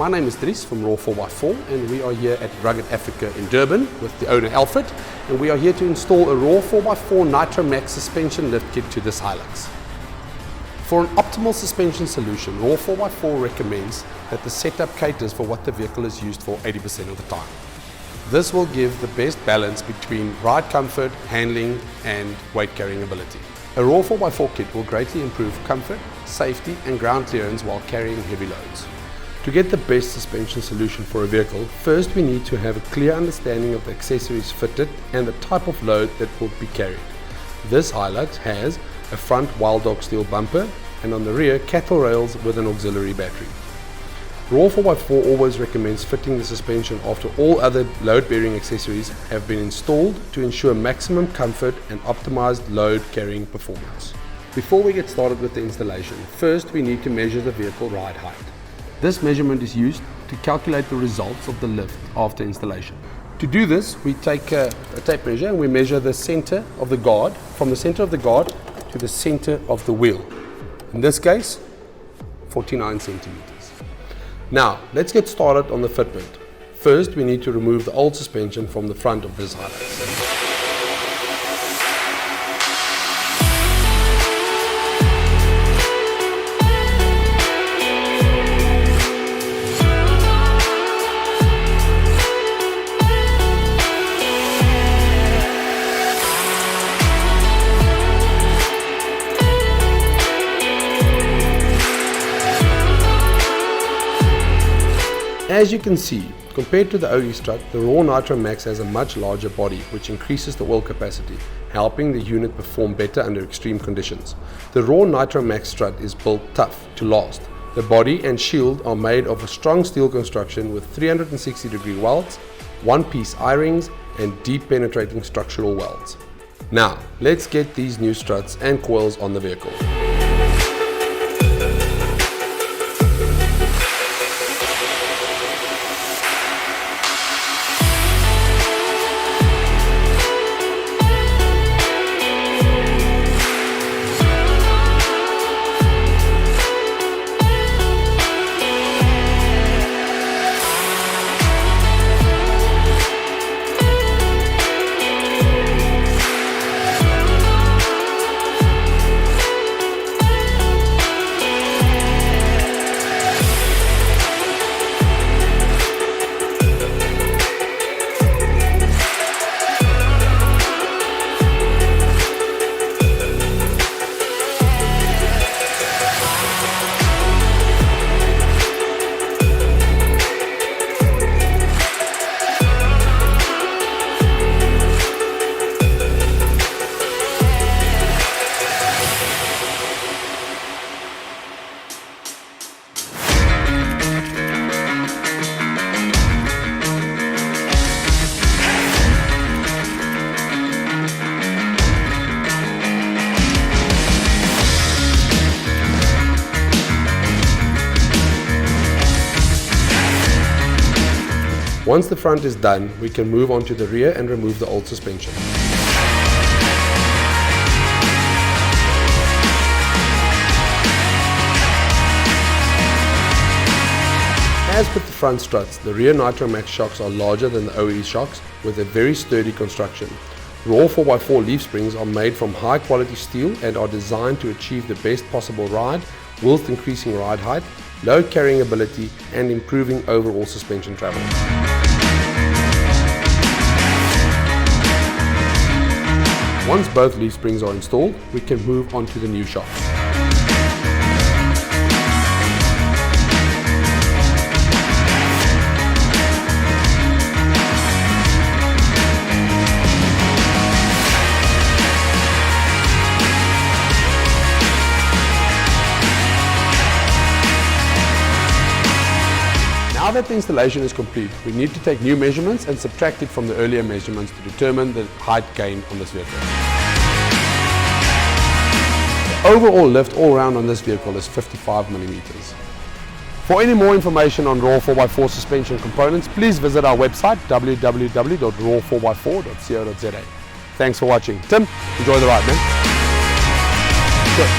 My name is Dries from Raw4x4 and we are here at Rugged Africa in Durban with the owner Alfred, and we are here to install a Raw4x4 Nitro Max suspension lift kit to this Hilux. For an optimal suspension solution, Raw4x4 recommends that the setup caters for what the vehicle is used for 80% of the time. This will give the best balance between ride comfort, handling and weight carrying ability. A Raw4x4 kit will greatly improve comfort, safety and ground clearance while carrying heavy loads. To get the best suspension solution for a vehicle, first we need to have a clear understanding of the accessories fitted and the type of load that will be carried. This Hilux has a front wild dog steel bumper and on the rear cattle rails with an auxiliary battery. Raw4x4 always recommends fitting the suspension after all other load-bearing accessories have been installed to ensure maximum comfort and optimized load carrying performance. Before we get started with the installation, first we need to measure the vehicle ride height. This measurement is used to calculate the results of the lift after installation. To do this, we take a tape measure and we measure the center of the guard, from the center of the guard to the center of the wheel. In this case, 49 centimeters. Now, let's get started on the fitment. First, we need to remove the old suspension from the front of this Hilux. As you can see, compared to the OE strut, the Raw Nitro Max has a much larger body which increases the oil capacity, helping the unit perform better under extreme conditions. The Raw Nitro Max strut is built tough to last. The body and shield are made of a strong steel construction with 360-degree welds, one-piece eye-rings and deep penetrating structural welds. Now, let's get these new struts and coils on the vehicle. Once the front is done, we can move on to the rear and remove the old suspension. As with the front struts, the rear Nitro Max shocks are larger than the OE shocks with a very sturdy construction. Raw4x4 leaf springs are made from high quality steel and are designed to achieve the best possible ride whilst increasing ride height, load carrying ability and improving overall suspension travel. Once both leaf springs are installed, we can move on to the new shocks. Now that the installation is complete, we need to take new measurements and subtract it from the earlier measurements to determine the height gained on this vehicle. The overall lift all round on this vehicle is 55 millimeters. For any more information on Raw4x4 suspension components, please visit our website www.raw4x4.co.za. Thanks for watching. Tim, enjoy the ride, man. Good.